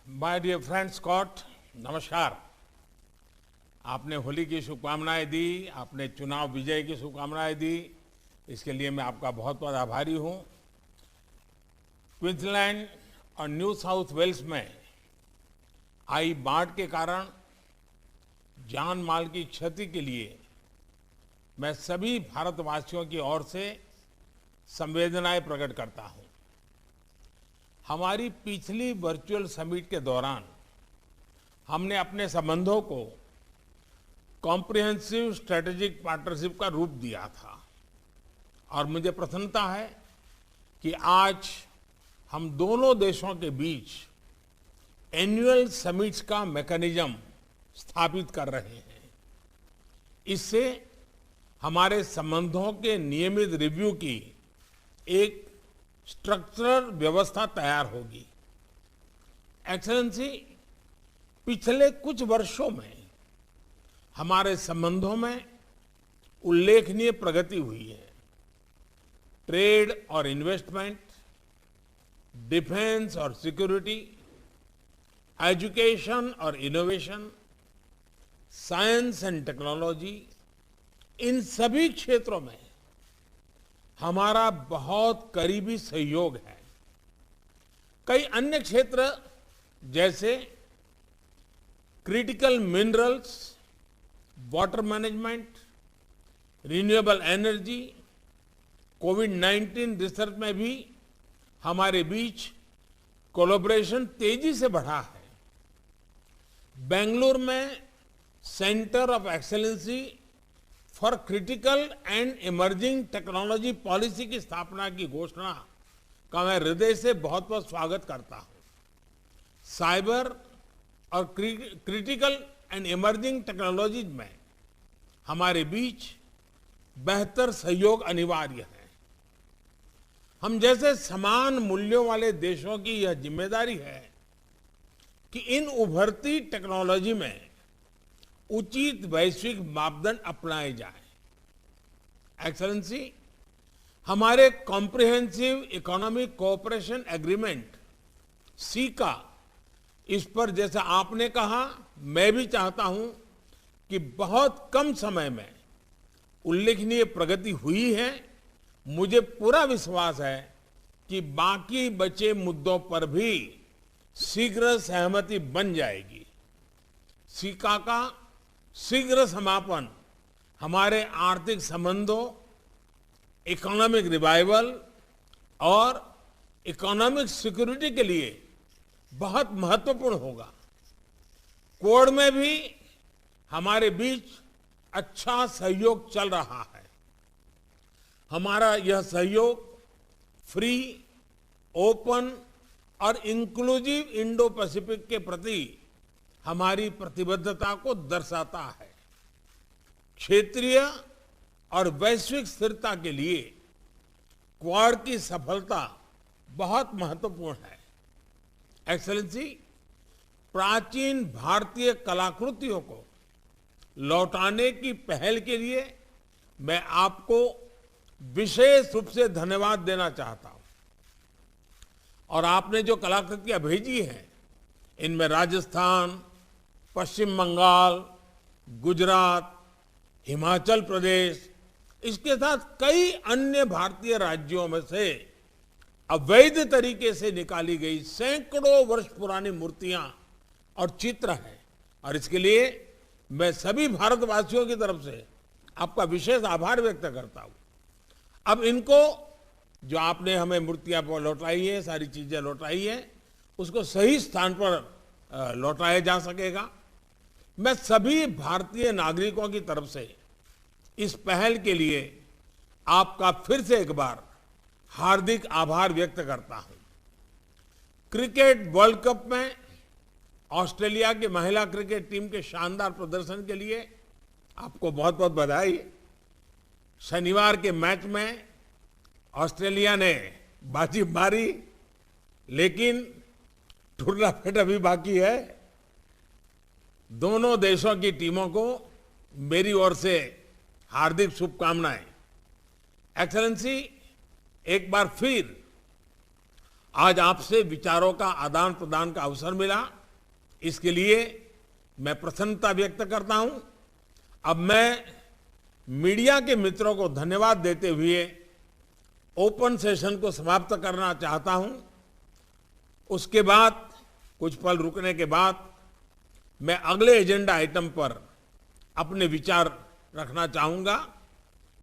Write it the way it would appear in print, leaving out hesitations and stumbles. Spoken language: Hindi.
माय डियर फ्रेंड स्कॉट, नमस्कार। आपने होली की शुभकामनाएं दी, आपने चुनाव विजय की शुभकामनाएं दी, इसके लिए मैं आपका बहुत बहुत आभारी हूं। क्वींसलैंड और न्यू साउथ वेल्स में आई बाढ़ के कारण जान माल की क्षति के लिए मैं सभी भारतवासियों की ओर से संवेदनाएं प्रकट करता हूं। हमारी पिछली वर्चुअल समिट के दौरान हमने अपने संबंधों को कॉम्प्रिहेंसिव स्ट्रेटेजिक पार्टनरशिप का रूप दिया था और मुझे प्रसन्नता है कि आज हम दोनों देशों के बीच एनुअल समिट्स का मैकेनिज्म स्थापित कर रहे हैं। इससे हमारे संबंधों के नियमित रिव्यू की एक स्ट्रक्चरल व्यवस्था तैयार होगी। एक्सेलेंसी, पिछले कुछ वर्षों में हमारे संबंधों में उल्लेखनीय प्रगति हुई है। ट्रेड और इन्वेस्टमेंट, डिफेंस और सिक्योरिटी, एजुकेशन और इनोवेशन, साइंस एंड टेक्नोलॉजी, इन सभी क्षेत्रों में हमारा बहुत करीबी सहयोग है। कई अन्य क्षेत्र जैसे critical minerals, water management, renewable energy, कोविड-19 रिसर्च में भी हमारे बीच कोलैबोरेशन तेजी से बढ़ा है। बेंगलुरु में centre of excellency for critical and emerging technology policy की स्थापना की घोषणा का मैं हृदय से बहुत बहुत स्वागत करता हूं। साइबर और क्रिटिकल एंड इमर्जिंग टेक्नोलॉजीज में हमारे बीच बेहतर सहयोग अनिवार्य है। हम जैसे समान मूल्यों वाले देशों की यह जिम्मेदारी है कि इन उभरती टेक्नोलॉजी में उचित वैश्विक मापदंड अपनाए जाए। एक्सेलेंसी, हमारे comprehensive economic cooperation agreement caeca, इस पर जैसा आपने कहा, मैं भी चाहता हूं कि बहुत कम समय में उल्लेखनीय प्रगति हुई है। मुझे पूरा विश्वास है कि बाकी बचे मुद्दों पर भी शीघ्र सहमति बन जाएगी। सीका का शीघ्र समापन हमारे आर्थिक संबंधों, इकोनॉमिक रिवाइवल और इकोनॉमिक सिक्योरिटी के लिए बहुत महत्वपूर्ण होगा। कोड में भी हमारे बीच अच्छा सहयोग चल रहा है। हमारा यह सहयोग फ्री, ओपन और इंक्लूसिव इंडो पैसिफिक के प्रति हमारी प्रतिबद्धता को दर्शाता है। क्षेत्रीय और वैश्विक स्थिरता के लिए क्वाड की सफलता बहुत महत्वपूर्ण है। एक्सेलेंसी, प्राचीन भारतीय कलाकृतियों को लौटाने की पहल के लिए मैं आपको विशेष रूप से धन्यवाद देना चाहता हूं। और आपने जो कलाकृतियां भेजी हैं, इनमें राजस्थान, पश्चिम बंगाल, गुजरात, हिमाचल प्रदेश, इसके साथ कई अन्य भारतीय राज्यों में से अवैध तरीके से निकाली गई सैकड़ों वर्ष पुरानी मूर्तियां और चित्र हैं। और इसके लिए मैं सभी भारतवासियों की तरफ से आपका विशेष आभार व्यक्त करता हूं। अब इनको, जो आपने हमें मूर्तियां लौटाई है, सारी चीजें लौटाई है, उसको सही स्थान पर लौटाया जा सकेगा। मैं सभी भारतीय नागरिकों की तरफ से इस पहल के लिए आपका फिर से एक बार हार्दिक आभार व्यक्त करता हूं। क्रिकेट वर्ल्ड कप में ऑस्ट्रेलिया की महिला क्रिकेट टीम के शानदार प्रदर्शन के लिए आपको बहुत बहुत बधाई। शनिवार के मैच में ऑस्ट्रेलिया ने बाजी मारी, लेकिन टूर्नामेंट अभी बाकी है। दोनों देशों की टीमों को मेरी ओर से हार्दिक शुभकामनाएं। एक्सेलेंसी, एक बार फिर आज आपसे विचारों का आदान प्रदान का अवसर मिला, इसके लिए मैं प्रसन्नता व्यक्त करता हूं। अब मैं मीडिया के मित्रों को धन्यवाद देते हुए ओपन सेशन को समाप्त करना चाहता हूं। उसके बाद कुछ पल रुकने के बाद मैं अगले एजेंडा आइटम पर अपने विचार रखना चाहूंगा।